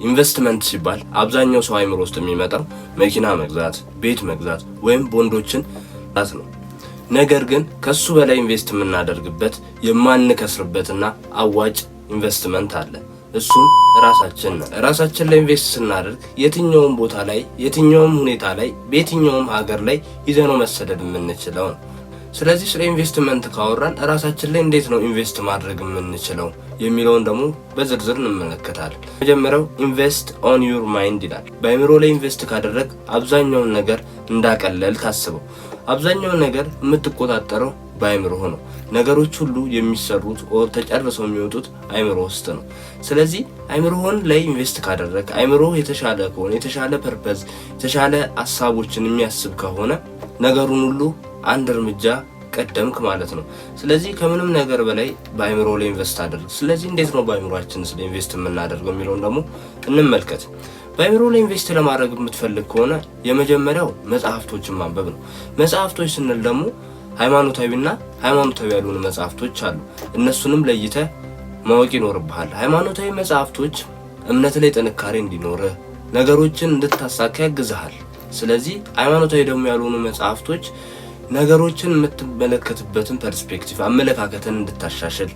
ኢንቨስትመንት ሲባል አብዛኛው ሰው አይምሮ ውስጥ የሚመጣው መኪና መግዛት፣ ቤት መግዛት ወይም ቦንዶችን ማለት ነው። ነገር ግን ከሱ በላይ ኢንቨስት የምናደርግበት የማንከስርበትና አዋጭ ኢንቨስትመንት አለ። እሱም ራሳችን ላይ ኢንቨስት ስናደርግ የትኛውም ቦታ ላይ የትኛውም ሁኔታ ላይ በየትኛውም ሀገር ላይ ይዘነው መሰደድ የምንችለው ነው። ስለዚህ ስለ ኢንቨስትመንት ካወራን ራሳችን ላይ እንዴት ነው ኢንቨስት ማድረግ የምንችለው የሚለውን ደግሞ በዝርዝር እንመለከታለን። መጀመሪያው ኢንቨስት ኦን ዩር ማይንድ ይላል። በአእምሮ ላይ ኢንቨስት ካደረግ አብዛኛውን ነገር እንዳቀለል ታስበው። አብዛኛውን ነገር የምትቆጣጠረው በአእምሮ ነው። ነገሮች ሁሉ የሚሰሩት ተጨርሰው የሚወጡት አእምሮ ውስጥ ነው። ስለዚህ አእምሮህን ላይ ኢንቨስት ካደረግ አእምሮ የተሻለ ከሆነ የተሻለ ፐርፐዝ የተሻለ ሐሳቦችን የሚያስብ ከሆነ ነገሩን ሁሉ አንድ እርምጃ ቀደምክ ማለት ነው። ስለዚህ ከምንም ነገር በላይ በአእምሮ ላይ ኢንቨስት አድርግ። ስለዚህ እንዴት ነው በአእምሮአችን ላይ ኢንቨስት የምናደርገው የሚለውን ደግሞ እንመልከት። በአእምሮ ላይ ኢንቨስት ለማድረግ የምትፈልግ ከሆነ የመጀመሪያው መጽሐፍቶችን ማንበብ ነው። መጽሐፍቶች ስንል ደግሞ ሃይማኖታዊና ሃይማኖታዊ ያልሆኑ መጽሐፍቶች አሉ። እነሱንም ለይተህ ማወቅ ይኖርብሃል። ሃይማኖታዊ መጽሐፍቶች እምነት ላይ ጥንካሬ እንዲኖርህ ነገሮችን እንድታሳካ ያግዝሃል። ስለዚህ ሃይማኖታዊ ደግሞ ያልሆኑ መጽሐፍቶች ነገሮችን የምትመለከትበትን ፐርስፔክቲቭ አመለካከትን እንድታሻሽል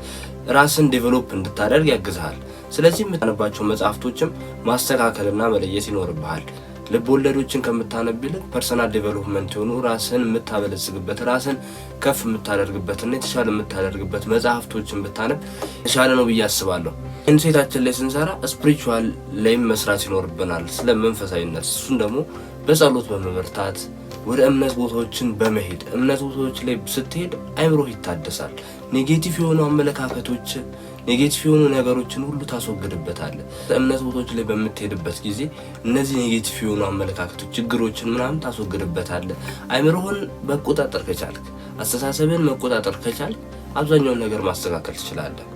ራስን ዴቨሎፕ እንድታደርግ ያግዝሃል። ስለዚህ የምታነባቸው መጽሐፍቶችም ማስተካከልና መለየት ይኖርብሃል። ልብ ወለዶችን ከምታነብ ይልቅ ፐርሰናል ዴቨሎፕመንት የሆኑ ራስን የምታበለጽግበት ራስን ከፍ የምታደርግበትና የተሻለ የምታደርግበት መጽሐፍቶችን ብታነብ የተሻለ ነው ብዬ አስባለሁ። ኢንሴታችን ላይ ስንሰራ ስፒሪቹዋል ላይም መስራት ይኖርብናል፣ ስለ መንፈሳዊነት። እሱን ደግሞ በጸሎት በመበርታት ወደ እምነት ቦታዎችን በመሄድ እምነት ቦታዎች ላይ ስትሄድ አይምሮህ ይታደሳል። ኔጌቲቭ የሆኑ አመለካከቶች ኔጌቲቭ የሆኑ ነገሮችን ሁሉ ታስወግድበታለህ። እምነት ቦታዎች ላይ በምትሄድበት ጊዜ እነዚህ ኔጌቲቭ የሆኑ አመለካከቶች ችግሮችን ምናምን ታስወግድበታለህ። አይምሮህን መቆጣጠር ከቻልክ አስተሳሰብን መቆጣጠር ከቻልክ አብዛኛውን ነገር ማስተካከል ትችላለህ።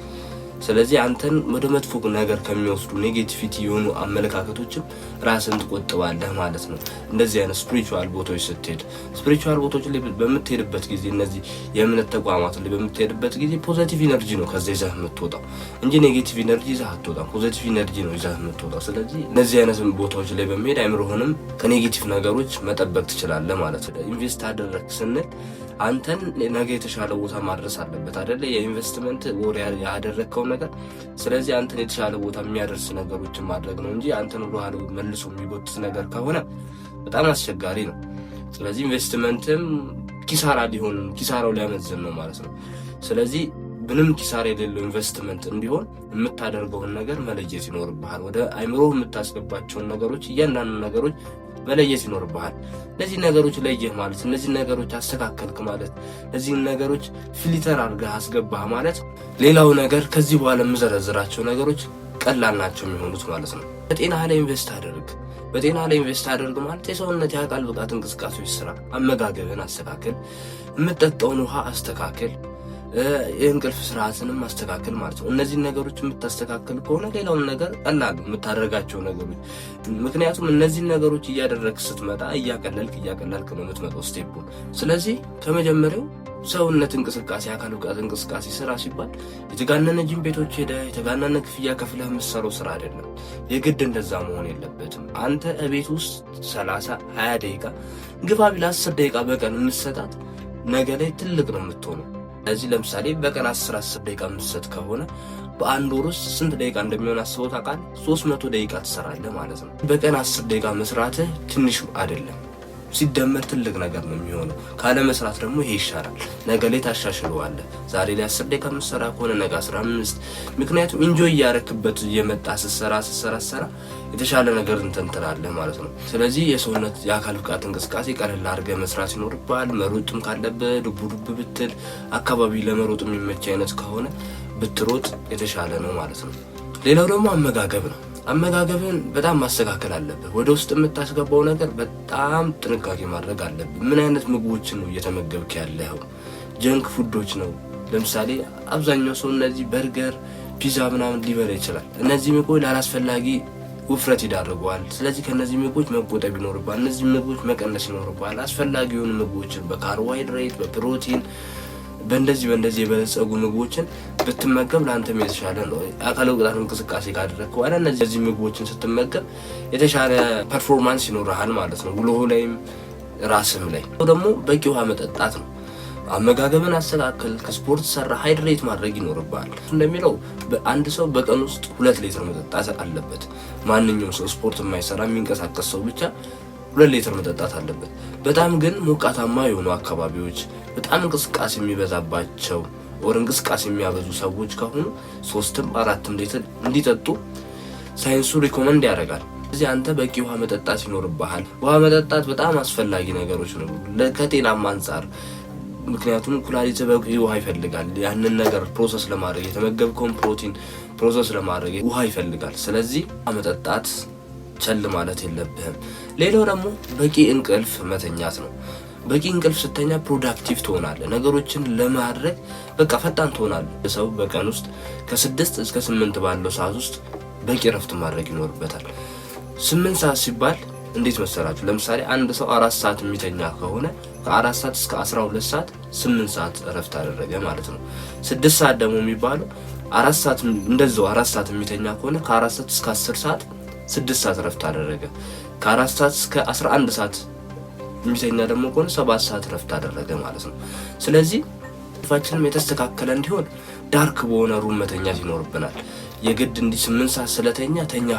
ስለዚህ አንተን ወደ መጥፎ ነገር ከሚወስዱ ኔጌቲቪቲ የሆኑ አመለካከቶችም ራስን ትቆጥባለህ ማለት ነው። እንደዚህ አይነት ስፒሪቹዋል ቦታዎች ስትሄድ ስፒሪቹዋል ቦታዎች ላይ በምትሄድበት ጊዜ እነዚህ የእምነት ተቋማት ላይ በምትሄድበት ጊዜ ፖዚቲቭ ኢነርጂ ነው ከዛ ይዘህ የምትወጣው እንጂ ኔጌቲቭ ኢነርጂ ይዘህ አትወጣም። ፖዚቲቭ ኢነርጂ ነው ይዘህ የምትወጣው። ስለዚህ እነዚህ አይነት ቦታዎች ላይ በመሄድ አይምሮህንም ከኔጌቲቭ ነገሮች መጠበቅ ትችላለህ ማለት ነው። ኢንቨስት አደረግ ስንል አንተን ነገ የተሻለ ቦታ ማድረስ አለበት አይደለ? የኢንቨስትመንት ወር ያደረግከው ነገር። ስለዚህ አንተን የተሻለ ቦታ የሚያደርስ ነገሮችን ማድረግ ነው እንጂ አንተን ወደ ኋላ መልሶ የሚጎትት ነገር ከሆነ በጣም አስቸጋሪ ነው። ስለዚህ ኢንቨስትመንትም ኪሳራው ሊያመዝን ነው ማለት ነው። ስለዚህ ምንም ኪሳራ የሌለው ኢንቨስትመንት እንዲሆን የምታደርገውን ነገር መለየት ይኖርብሃል። ወደ አይምሮ የምታስገባቸውን ነገሮች እያንዳንዱ ነገሮች መለየት ይኖርብሃል። እነዚህ ነገሮች ለየህ ማለት እነዚህ ነገሮች አስተካከልክ ማለት እነዚህ ነገሮች ፊልተር አድርገህ አስገባህ ማለት ሌላው ነገር ከዚህ በኋላ የምዘረዝራቸው ነገሮች ቀላል ናቸው የሚሆኑት ማለት ነው። በጤና ላይ ኢንቨስት አድርግ። በጤና ላይ ኢንቨስት አድርግ ማለት የሰውነት የአካል ብቃት እንቅስቃሴዎች ስራ፣ አመጋገብን አስተካክል፣ የምትጠጣውን ውሃ አስተካክል፣ የእንቅልፍ ስርዓትንም ማስተካከል ማለት ነው። እነዚህ ነገሮች የምታስተካክል ከሆነ ሌላውን ነገር ቀላል የምታደርጋቸው ነገሮች። ምክንያቱም እነዚህ ነገሮች እያደረግክ ስትመጣ እያቀለልክ ነው የምትመጣው ስቴፑን። ስለዚህ ከመጀመሪያው ሰውነት እንቅስቃሴ አካል ብቃት እንቅስቃሴ ስራ ሲባል የተጋነነ ጂም ቤቶች ሄደህ የተጋነነ ክፍያ ከፍለህ የምትሰራው ስራ አይደለም። የግድ እንደዛ መሆን የለበትም። አንተ እቤት ውስጥ 30-20 ደቂቃ ግፋ ቢል 10 ደቂቃ በቀን የምትሰጣት ነገ ላይ ትልቅ ነው የምትሆነው። ስለዚህ ለምሳሌ በቀን 10 ደቂቃ የምትሰጥ ከሆነ በአንድ ወር ውስጥ ስንት ደቂቃ እንደሚሆን አስበው ታውቃለህ? 300 ደቂቃ ትሰራለህ ማለት ነው። በቀን 10 ደቂቃ መስራትህ ትንሽ አይደለም፣ ሲደመር ትልቅ ነገር ነው የሚሆነው። ካለ መስራት ደግሞ ይሄ ይሻላል። ነገ ላይ ታሻሽለዋለህ። ዛሬ ላይ 10 ደቂቃ የምትሰራ ከሆነ ነገ 15። ምክንያቱም ኢንጆይ እያረክበት እየመጣ ስትሰራ የተሻለ ነገር እንትንትላለህ ማለት ነው። ስለዚህ የሰውነት የአካል ብቃት እንቅስቃሴ ቀለል አድርገህ መስራት ይኖርብሃል። መሮጥም ካለብህ ዱብ ብትል አካባቢ ለመሮጥ የሚመች አይነት ከሆነ ብትሮጥ የተሻለ ነው ማለት ነው። ሌላው ደግሞ አመጋገብ ነው። አመጋገብን በጣም ማስተካከል አለብህ። ወደ ውስጥ የምታስገባው ነገር በጣም ጥንቃቄ ማድረግ አለብህ። ምን አይነት ምግቦችን ነው እየተመገብክ ያለኸው? ጀንክ ፉዶች ነው። ለምሳሌ አብዛኛው ሰው እነዚህ በርገር፣ ፒዛ ምናምን ሊበላ ይችላል። እነዚህ ምግቦች ላላስፈላጊ ውፍረት ይዳርገዋል። ስለዚህ ከነዚህ ምግቦች መቆጠብ ይኖርባል። እነዚህ ምግቦች መቀነስ ይኖርባል። አስፈላጊ የሆኑ ምግቦችን በካርቦሃይድሬት፣ በፕሮቲን በእንደዚህ የበለጸጉ ምግቦችን ብትመገብ ለአንተም የተሻለ ነው። አካል ብቃት እንቅስቃሴ ካደረግከው በኋላ እነዚህ ምግቦችን ስትመገብ የተሻለ ፐርፎርማንስ ይኖርሃል ማለት ነው፣ ውሎህ ላይም ራስህም ላይ። ደግሞ በቂ ውሃ መጠጣት ነው። አመጋገብን አስተካክል፣ ከስፖርት ሰራ፣ ሃይድሬት ማድረግ ይኖርብሃል። እንደሚለው አንድ ሰው በቀን ውስጥ 2 ሊትር መጠጣት አለበት። ማንኛውም ሰው ስፖርት የማይሰራ የሚንቀሳቀስ ሰው ብቻ 2 ሊትር መጠጣት አለበት። በጣም ግን ሞቃታማ የሆኑ አካባቢዎች በጣም እንቅስቃሴ የሚበዛባቸው እንቅስቃሴ የሚያበዙ ሰዎች ከሆኑ 3ም 4ም ሊትር እንዲጠጡ ሳይንሱ ሪኮመንድ ያደርጋል። ስለዚህ አንተ በቂ ውሃ መጠጣት ይኖርብሃል። ውሃ መጠጣት በጣም አስፈላጊ ነገሮች ነው ከጤናማ አንጻር። ምክንያቱም ኩላሊት በቂ ውሃ ይፈልጋል። ያንን ነገር ፕሮሰስ ለማድረግ የተመገብከውን ፕሮቲን ፕሮሰስ ለማድረግ ውሃ ይፈልጋል። ስለዚህ መጠጣት ቸል ማለት የለብህም። ሌላው ደግሞ በቂ እንቅልፍ መተኛት ነው። በቂ እንቅልፍ ስተኛ ፕሮዳክቲቭ ትሆናለህ። ነገሮችን ለማድረግ በቃ ፈጣን ትሆናለህ። ሰው በቀን ውስጥ ከ6 እስከ 8 ባለው ሰዓት ውስጥ በቂ ረፍት ማድረግ ይኖርበታል። 8 ሰዓት ሲባል እንዴት መሰላችሁ? ለምሳሌ አንድ ሰው 4 ሰዓት የሚተኛ ከሆነ ከ4 ሰዓት እስከ 12 ሰዓት 8 ሰዓት ረፍት አደረገ ማለት ነው። 6 ሰዓት ደግሞ የሚባለው 4 ሰዓት እንደዛው 4 ሰዓት የሚተኛ ከሆነ ከ4 ሰዓት እስከ 10 ሰዓት 6 ሰዓት ረፍት አደረገ። ከ4 ሰዓት እስከ 11 ሰዓት የሚተኛ ደግሞ ከሆነ 7 ሰዓት ረፍት አደረገ ማለት ነው። ስለዚህ ፋችንም የተስተካከለ እንዲሆን ዳርክ በሆነ ሩም መተኛት ይኖርብናል። የግድ እንዲህ 8 ሰዓት ስለተኛ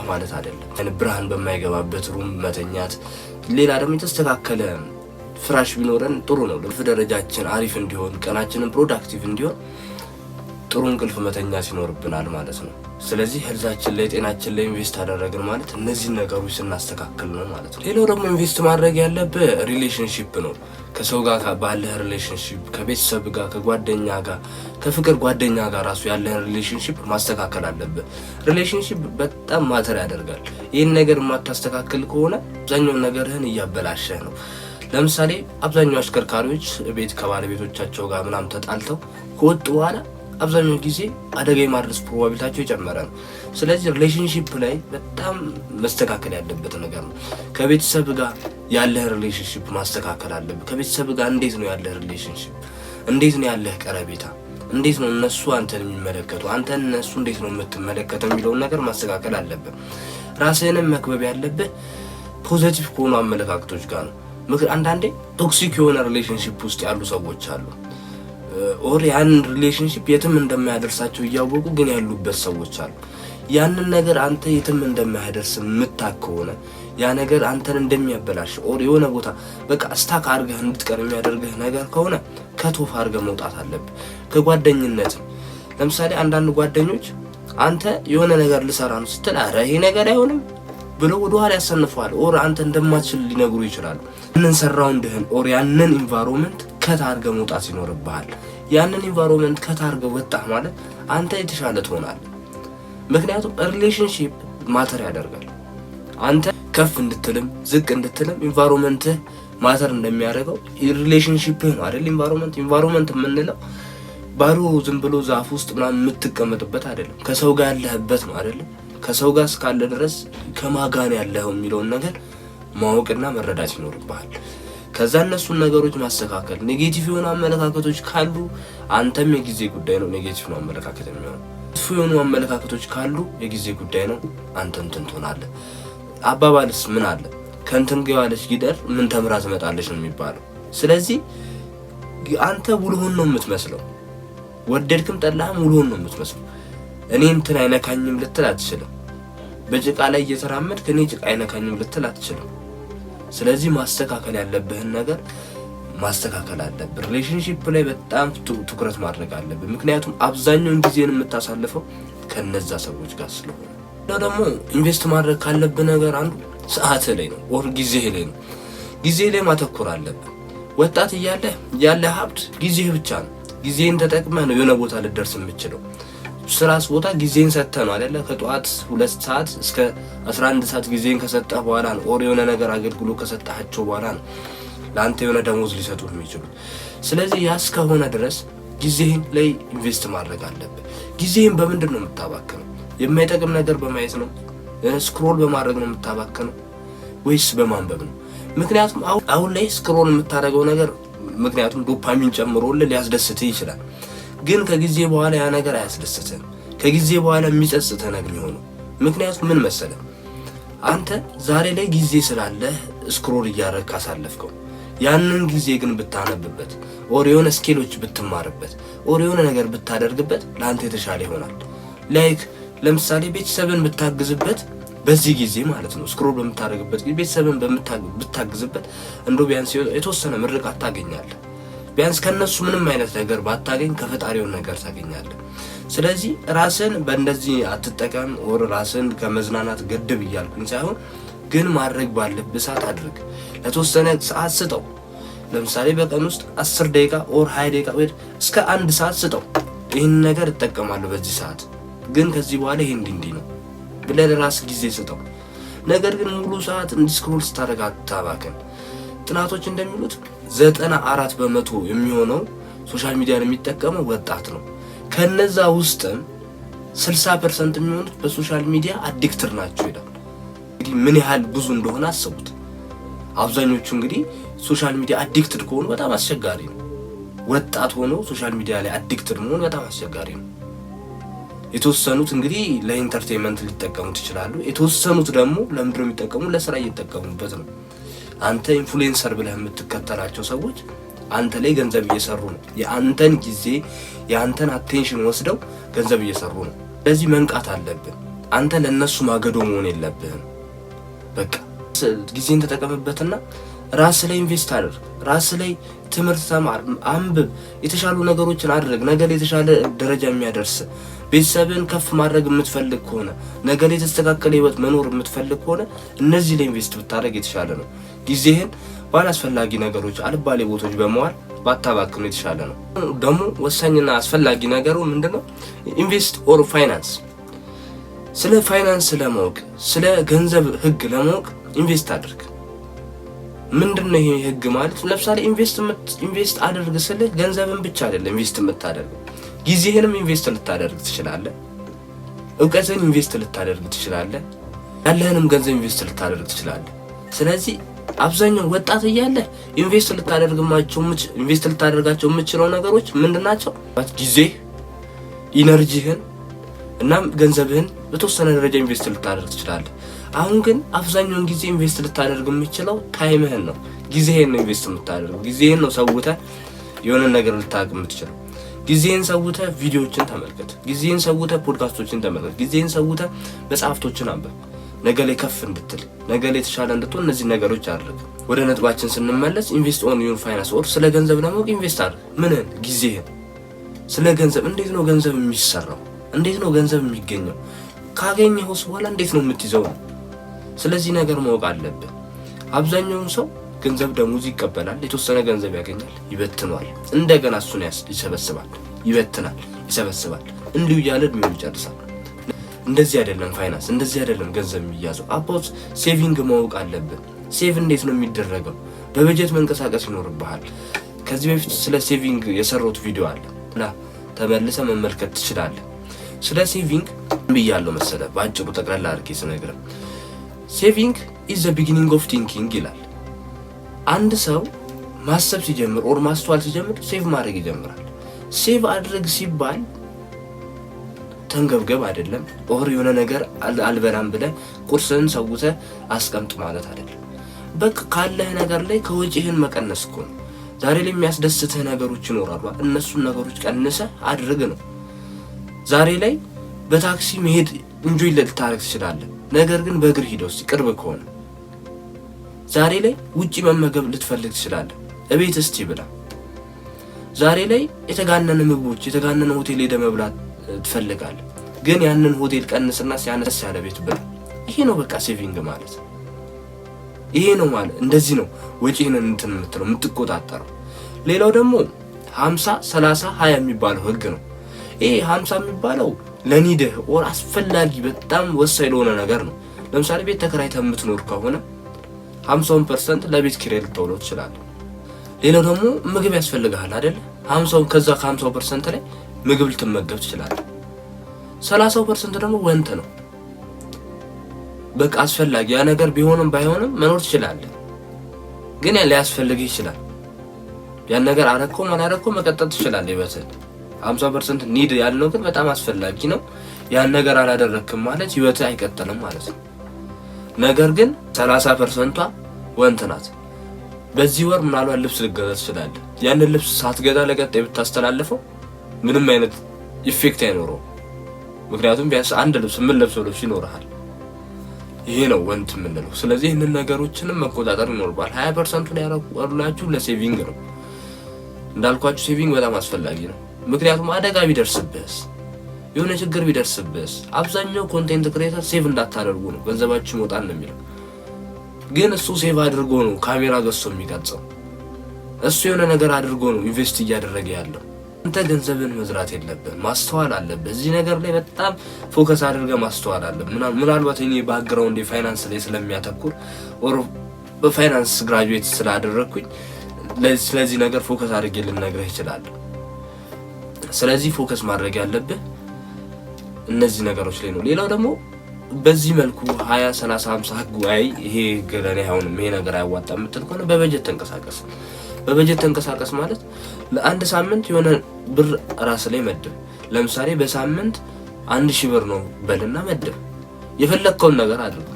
ማለት አይደለም። ብርሃን በማይገባበት ሩም መተኛት። ሌላ ደግሞ የተስተካከለ ፍራሽ ቢኖረን ጥሩ ነው። ልፍ ደረጃችን አሪፍ እንዲሆን፣ ቀናችንን ፕሮዳክቲቭ እንዲሆን ጥሩ እንቅልፍ መተኛት ይኖርብናል ማለት ነው። ስለዚህ ሄልዛችን ላይ ጤናችን ላይ ኢንቨስት አደረግን ማለት እነዚህ ነገሮች ስናስተካክል ነው ማለት ነው። ሌላው ደግሞ ኢንቨስት ማድረግ ያለብህ ሪሌሽንሺፕ ነው። ከሰው ጋር ባለህ ሪሌሽንሺፕ፣ ከቤተሰብ ጋር፣ ከጓደኛ ጋር፣ ከፍቅር ጓደኛ ጋር ራሱ ያለህን ሪሌሽንሺፕ ማስተካከል አለብህ። ሪሌሽንሺፕ በጣም ማተር ያደርጋል። ይህን ነገር የማታስተካክል ከሆነ አብዛኛውን ነገርህን እያበላሸህ ነው። ለምሳሌ አብዛኛው አሽከርካሪዎች ቤት ከባለቤቶቻቸው ጋር ምናምን ተጣልተው ከወጡ በኋላ አብዛኛው ጊዜ አደጋ የማድረስ ፕሮባቢሊቲያቸው የጨመረ ነው። ስለዚህ ሪሌሽንሺፕ ላይ በጣም መስተካከል ያለበት ነገር ነው። ከቤተሰብ ጋር ያለህ ሪሌሽንሺፕ ማስተካከል አለብህ። ከቤተሰብ ጋር እንዴት ነው ያለህ ሪሌሽንሺፕ? እንዴት ነው ያለህ ቀረቤታ? እንዴት ነው እነሱ አንተን የሚመለከቱ፣ አንተ እነሱ እንዴት ነው የምትመለከተው የሚለውን ነገር ማስተካከል አለብህ። ራስህንም መክበብ ያለብህ ፖዚቲቭ ከሆኑ አመለካከቶች ጋር ነው። አንዳንዴ ቶክሲክ የሆነ ሪሌሽንሺፕ ውስጥ ያሉ ሰዎች አሉ። ኦር ያን ሪሌሽንሺፕ የትም እንደማያደርሳቸው እያወቁ ግን ያሉበት ሰዎች አሉ። ያንን ነገር አንተ የትም እንደማያደርስ የምታውቅ ከሆነ ያ ነገር አንተን እንደሚያበላሽ ኦር የሆነ ቦታ በቃ ስታክ አድርገህ እንድትቀር የሚያደርግህ ነገር ከሆነ ከቶፍ አድርገህ መውጣት አለብህ። ከጓደኝነት ለምሳሌ አንዳንድ ጓደኞች አንተ የሆነ ነገር ልሰራ ነው ስትል ኧረ ይሄ ነገር አይሆንም ብለው ወደኋላ ያሰንፈዋል። ኦር አንተ እንደማትችል ሊነግሩ ይችላሉ። ያንን ሰራውንድህን ኦር ያንን ኢንቫይሮንመንት ከታርገ መውጣት ይኖርብሃል። ያንን ኢንቫይሮንመንት ከታርገ ወጣህ ማለት አንተ የተሻለ ትሆናለህ። ምክንያቱም ሪሌሽንሺፕ ማተር ያደርጋል። አንተ ከፍ እንድትልም ዝቅ እንድትልም ኢንቫይሮንመንትህ ማተር እንደሚያደርገው ሪሌሽንሺፕህ ነው አይደል? ኢንቫይሮንመንት የምንለው ባዶ ዝም ብሎ ዛፍ ውስጥ ምናምን የምትቀመጥበት አይደለም። ከሰው ጋር ያለህበት ነው አይደል? ከሰው ጋር እስካለ ድረስ ከማጋን ያለኸው የሚለውን ነገር ማወቅና መረዳት ይኖርብሃል። ከዛ እነሱን ነገሮች ማስተካከል። ኔጌቲቭ የሆኑ አመለካከቶች ካሉ አንተም የጊዜ ጉዳይ ነው ኔጌቲቭ ነው አመለካከት የሚሆነው። ጥሩ የሆኑ አመለካከቶች ካሉ የጊዜ ጉዳይ ነው፣ አንተም ትንቶናለህ። አባባልስ ምን አለ? ከንትን ገዋለች ጊደር ምን ተምራ ትመጣለች ነው የሚባለው። ስለዚህ አንተ ውልሆን ነው የምትመስለው፣ ወደድክም ጠላህም ውልሆን ነው የምትመስለው። እኔ እንትን አይነካኝም ልትል አትችልም። በጭቃ ላይ እየተራመድክ እኔ ጭቃ አይነካኝም ልትል አትችልም። ስለዚህ ማስተካከል ያለብህን ነገር ማስተካከል አለብህ። ሪሌሽንሺፕ ላይ በጣም ትኩረት ማድረግ አለብህ። ምክንያቱም አብዛኛውን ጊዜን የምታሳልፈው ከነዛ ሰዎች ጋር ስለሆነ። ደግሞ ኢንቨስት ማድረግ ካለብህ ነገር አንዱ ሰዓትህ ላይ ነው ኦር ጊዜህ ላይ ነው። ጊዜ ላይ ማተኮር አለብህ። ወጣት ያለህ ሀብት ጊዜህ ብቻ ነው። ጊዜን ተጠቅመህ ነው የሆነ ቦታ ልደርስ የምችለው። ስራስ ቦታ ጊዜን ሰጥተህ ነው አይደለ? ከጧት 2 ሰዓት እስከ 11 ሰዓት ጊዜን ከሰጠህ በኋላ ነው ኦር የሆነ ነገር አገልግሎት ከሰጣቸው በኋላ ነው ለአንተ የሆነ ደሞዝ ሊሰጡህ የሚችሉት። ስለዚህ ያስ ከሆነ ድረስ ጊዜህን ላይ ኢንቨስት ማድረግ አለብህ። ጊዜህን በምንድን ነው የምታባክነው? የማይጠቅም ነገር በማየት ነው? ስክሮል በማድረግ ነው የምታባክነው ወይስ በማንበብ ነው? ምክንያቱም አሁን ላይ ስክሮል የምታደርገው ነገር ምክንያቱም ዶፓሚን ጨምሮልህ ሊያስደስትህ ይችላል። ግን ከጊዜ በኋላ ያ ነገር አያስደስትህም። ከጊዜ በኋላ የሚጸጽትህ ነገር የሚሆነው ምክንያቱም ምን መሰለህ፣ አንተ ዛሬ ላይ ጊዜ ስላለህ ስክሮል እያደረግህ ካሳለፍከው ያንን ጊዜ ግን ብታነብበት ኦር የሆነ ስኪሎች ብትማርበት ኦር የሆነ ነገር ብታደርግበት ለአንተ የተሻለ ይሆናል። ላይክ ለምሳሌ ቤተሰብን ብታግዝበት በዚህ ጊዜ ማለት ነው ስክሮል በምታደርግበት ጊዜ ቤተሰብን ብታግዝበት እንዶ ቢያንስ የተወሰነ ምርቃት ታገኛለህ። ቢያንስ ከነሱ ምንም አይነት ነገር ባታገኝ ከፈጣሪውን ነገር ታገኛለህ። ስለዚህ ራስን በእንደዚህ አትጠቀም ኦር ራስን ከመዝናናት ገድብ እያልኩኝ ሳይሆን ግን ማድረግ ባለብህ ሰዓት አድርግ። ለተወሰነ ሰዓት ስጠው። ለምሳሌ በቀን ውስጥ 10 ደቂቃ ኦር 20 ደቂቃ ወይ እስከ 1 ሰዓት ስጠው። ይህን ነገር እጠቀማለሁ በዚህ ሰዓት ግን ከዚህ በኋላ ይሄ እንዲህ ነው ብለህ ለራስህ ጊዜ ስጠው። ነገር ግን ሙሉ ሰዓት ስክሮል ስታደርግ አታባክን። ጥናቶች እንደሚሉት 94% የሚሆነው ሶሻል ሚዲያን የሚጠቀመው ወጣት ነው። ከነዛ ውስጥም 60% የሚሆኑት በሶሻል ሚዲያ አዲክትድ ናቸው ይላል። እንግዲህ ምን ያህል ብዙ እንደሆነ አስቡት። አብዛኞቹ እንግዲህ ሶሻል ሚዲያ አዲክትድ ከሆኑ በጣም አስቸጋሪ ነው። ወጣት ሆኖ ሶሻል ሚዲያ ላይ አዲክትድ መሆን በጣም አስቸጋሪ ነው። የተወሰኑት እንግዲህ ለኢንተርቴይንመንት ሊጠቀሙት ይችላሉ። የተወሰኑት ደግሞ ለምንድነው የሚጠቀሙ? ለስራ እየተጠቀሙበት ነው። አንተ ኢንፍሉዌንሰር ብለህ የምትከተላቸው ሰዎች አንተ ላይ ገንዘብ እየሰሩ ነው። የአንተን ጊዜ የአንተን አቴንሽን ወስደው ገንዘብ እየሰሩ ነው። ስለዚህ መንቃት አለብን። አንተ ለነሱ ማገዶ መሆን የለብህም። በቃ ጊዜን ተጠቀምበትና ራስ ላይ ኢንቨስት አድርግ። ራስ ላይ ትምህርት ተማር፣ አንብብ፣ የተሻሉ ነገሮችን አድርግ። ነገ የተሻለ ደረጃ የሚያደርስ ቤተሰብን ከፍ ማድረግ የምትፈልግ ከሆነ ነገ ላይ የተስተካከለ ህይወት መኖር የምትፈልግ ከሆነ እነዚህ ላይ ኢንቨስት ብታደርግ የተሻለ ነው። ጊዜህን ባላስፈላጊ ነገሮች አልባሌ ቦታዎች በመዋል ባታባክኑ የተሻለ ነው። ደግሞ ወሳኝና አስፈላጊ ነገሩ ምንድነው? ኢንቨስት ኦር ፋይናንስ። ስለ ፋይናንስ ለማወቅ ስለ ገንዘብ ህግ ለማወቅ ኢንቨስት አድርግ። ምንድነው ይሄ ህግ ማለት? ለምሳሌ ኢንቨስት አድርግ ስልህ ገንዘብን ብቻ አይደለም ኢንቨስት የምታደርገው፣ ጊዜህንም ኢንቨስት ልታደርግ ትችላለህ። እውቀትን ኢንቨስት ልታደርግ ትችላለህ። ያለህንም ገንዘብ ኢንቨስት ልታደርግ ትችላለህ። ስለዚህ አብዛኛው ወጣት እያለ ኢንቨስት ልታደርጋቸው የምትችለው ነገሮች ምንድናቸው? ጊዜ፣ ኢነርጂህን እናም ገንዘብህን በተወሰነ ደረጃ ኢንቨስት ልታደርግ ትችላለህ። አሁን ግን አብዛኛውን ጊዜ ኢንቨስት ልታደርግ የምትችለው ታይምህን ነው። ጊዜህን ነው ኢንቨስት የምታደርገው። ጊዜህን ነው ሰውተህ የሆነ ነገር ልታደርግ የምትችለው። ጊዜህን ሰውተህ ቪዲዮዎችን ተመልከት። ጊዜህን ሰውተህ ፖድካስቶችን ተመልከት። ጊዜህን ሰውተህ መጽሐፍቶችን አንብብ። ነገ ላይ ከፍ እንድትል፣ ነገ ላይ የተሻለ እንድትሆን እነዚህ ነገሮች አድርግ። ወደ ነጥባችን ስንመለስ ኢንቨስት ኦን ዩር ፋይናንስ ኦር ስለ ገንዘብ ለማወቅ ኢንቨስት አድርግ። ምንን? ጊዜህን። ስለ ገንዘብ እንዴት ነው ገንዘብ የሚሰራው? እንዴት ነው ገንዘብ የሚገኘው? ካገኘኸውስ በኋላ እንዴት ነው የምትይዘው? ስለዚህ ነገር ማወቅ አለብን። አብዛኛውን ሰው ገንዘብ ደሞዝ ይቀበላል፣ የተወሰነ ገንዘብ ያገኛል፣ ይበትናል። እንደገና እሱን ይሰበስባል፣ ይበትናል፣ ይሰበስባል። እንዲሁ እያለ እድሜውን ይጨርሳል። እንደዚህ አይደለም ፋይናንስ፣ እንደዚህ አይደለም ገንዘብ የሚያዘው። አባውት ሴቪንግ ማወቅ አለብን። ሴቭ እንዴት ነው የሚደረገው? በበጀት መንቀሳቀስ ይኖርብሃል። ከዚህ በፊት ስለ ሴቪንግ የሰራሁት ቪዲዮ አለ እና ተመልሰ መመልከት ትችላለህ። ስለ ሴቪንግ ብያለሁ መሰለህ በአጭሩ ጠቅላላ አድርጌ ስነግርህ። ሴቪንግ ኢዝ ዘ ቢጊኒንግ ኦፍ ቲንኪንግ ይላል። አንድ ሰው ማሰብ ሲጀምር ኦር ማስተዋል ሲጀምር ሴቭ ማድረግ ይጀምራል። ሴቭ አድርግ ሲባል ተንገብገብ አይደለም። ኦር የሆነ ነገር አልበላም ብለህ ቁርስህን ሰውተህ አስቀምጥ ማለት አይደለም። በቃ ካለህ ነገር ላይ ከወጪህን መቀነስ እኮ ነው። ዛሬ ላይ የሚያስደስትህ ነገሮች ይኖራሉ፣ እነሱን ነገሮች ቀንሰህ አድርግ ነው። ዛሬ ላይ በታክሲ መሄድ እንጆይ ልታረግ ትችላለህ፣ ነገር ግን በእግር ሂደው እስቲ ቅርብ ከሆነ። ዛሬ ላይ ውጪ መመገብ ልትፈልግ ትችላለህ፣ እቤት እስቲ ብላ። ዛሬ ላይ የተጋነነ ምግቦች የተጋነነ ሆቴል ሄደህ መብላት ትፈልጋለህ፣ ግን ያንን ሆቴል ቀንስና ሲያነስ ያለ ቤት ብላ። ይሄ ነው በቃ ሴቪንግ ማለት። ይሄ ነው ማለት እንደዚህ ነው ወጪህን እንትን የምትለው የምትቆጣጠረው። ሌላው ደግሞ 50 30 20 የሚባለው ህግ ነው። ይሄ 50 የሚባለው ለኒድህ ኦር አስፈላጊ በጣም ወሳኝ ለሆነ ነገር ነው። ለምሳሌ ቤት ተከራይተህ የምትኖር ከሆነ 50% ለቤት ኪራይ ልታውለው ትችላለህ። ሌላው ደግሞ ምግብ ያስፈልግሃል አይደል? 50 ከዛ ከ50% ላይ ምግብ ልትመገብ ትችላለህ። 30% ደግሞ ወንተ ነው። በቃ አስፈላጊ ያ ነገር ቢሆንም ባይሆንም መኖር ትችላለህ፣ ግን ሊያስፈልግህ ይችላል። ያን ነገር አረከው አላረከው መቀጠል ትችላለህ። ህይወትን 50% ኒድ ያለው ግን በጣም አስፈላጊ ነው። ያን ነገር አላደረክም ማለት ህይወት አይቀጥልም ማለት ነው። ነገር ግን 30%ቷ ወንት ናት። በዚህ ወር ምናልባት ልብስ ልገዛ ትችላለህ። ያንን ልብስ ሳትገዛ ለቀጣይ ብታስተላልፈው ምንም አይነት ኢፌክት አይኖረው። ምክንያቱም ቢያንስ አንድ ልብስ ምን ለብሰው ልብስ ይኖርሃል። ይሄ ነው ወንት የምንለው። ስለዚህ እነዚህ ነገሮችንም መቆጣጠር ይኖርባል። 20%ን ያረቁላችሁ ለሴቪንግ ነው። እንዳልኳችሁ ሴቪንግ በጣም አስፈላጊ ነው። ምክንያቱም አደጋ ቢደርስብህስ፣ የሆነ ችግር ቢደርስብህስ፣ አብዛኛው ኮንቴንት ክሬተር ሴቭ እንዳታደርጉ ነው ገንዘባችሁ ይወጣል ነው የሚለው። ግን እሱ ሴቭ አድርጎ ነው ካሜራ ገዝቶ የሚቀርጸው። እሱ የሆነ ነገር አድርጎ ነው ኢንቨስት እያደረገ ያለው። አንተ ገንዘብን መዝራት የለብህም፣ ማስተዋል አለብህ። እዚህ ነገር ላይ በጣም ፎከስ አድርገህ ማስተዋል አለብህ። ምናልባት እኔ ባክግራውንድ የፋይናንስ ላይ ስለሚያተኩር ኦር በፋይናንስ ግራጁዌት ስላደረኩኝ ስለዚህ ነገር ፎከስ አድርጌ ልነግርህ እችላለሁ። ስለዚህ ፎከስ ማድረግ ያለብህ እነዚህ ነገሮች ላይ ነው። ሌላው ደግሞ በዚህ መልኩ 20 30 50 ህጉ ይሄ ገለኔ አይሆንም፣ ይሄ ነገር አያዋጣም የምትል ከሆነ በበጀት ተንቀሳቀስ። በበጀት ተንቀሳቀስ ማለት ለአንድ ሳምንት የሆነ ብር ራስ ላይ መድብ። ለምሳሌ በሳምንት 1000 ብር ነው በልና መድብ። የፈለግከውን ነገር አድርግ።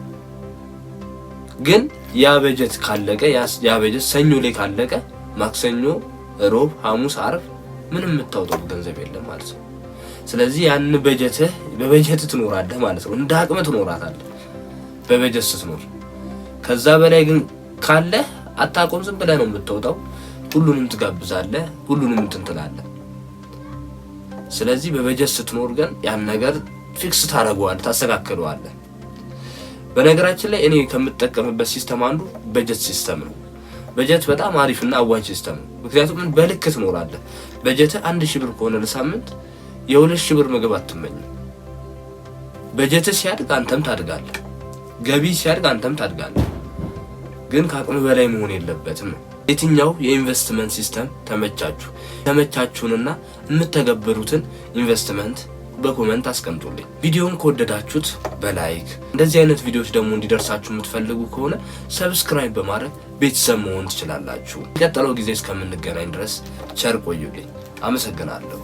ግን ያ በጀት ካለቀ ያ በጀት ሰኞ ላይ ካለቀ ማክሰኞ፣ ሮብ፣ ሐሙስ፣ ዓርብ ምንም የምታወጣው ገንዘብ የለም ማለት ነው። ስለዚህ ያን በበጀት ትኖራለህ ማለት ነው። እንደ አቅም ትኖራታለህ በበጀት ስትኖር። ከዛ በላይ ግን ካለ አታቆም፣ ዝም ብለህ ነው የምትወጣው። ሁሉንም ትጋብዛለህ፣ ሁሉንም እንትን ትላለህ። ስለዚህ በበጀት ስትኖር ግን ያን ነገር ፊክስ ታደርገዋለህ፣ ታስተካክለዋለህ። በነገራችን ላይ እኔ ከምጠቀምበት ሲስተም አንዱ በጀት ሲስተም ነው። በጀት በጣም አሪፍና አዋጭ ሲስተም ነው። ምክንያቱም በልክ ትኖራለህ። በጀት 1000 ብር ከሆነ ለሳምንት የ2000 ብር ምግብ አትመኝም። በጀት ሲያድግ አንተም ታድጋለህ፣ ገቢ ሲያድግ አንተም ታድጋለህ። ግን ከአቅም በላይ መሆን የለበትም ነው። የትኛው የኢንቨስትመንት ሲስተም ተመቻችሁንና የምትተገብሩትን ኢንቨስትመንት በኮሜንት አስቀምጡልኝ። ቪዲዮውን ከወደዳችሁት በላይክ፣ እንደዚህ አይነት ቪዲዮዎች ደግሞ እንዲደርሳችሁ የምትፈልጉ ከሆነ ሰብስክራይብ በማድረግ ቤተሰብ መሆን ትችላላችሁ። የሚቀጥለው ጊዜ እስከምንገናኝ ድረስ ቸር ቆዩልኝ። አመሰግናለሁ።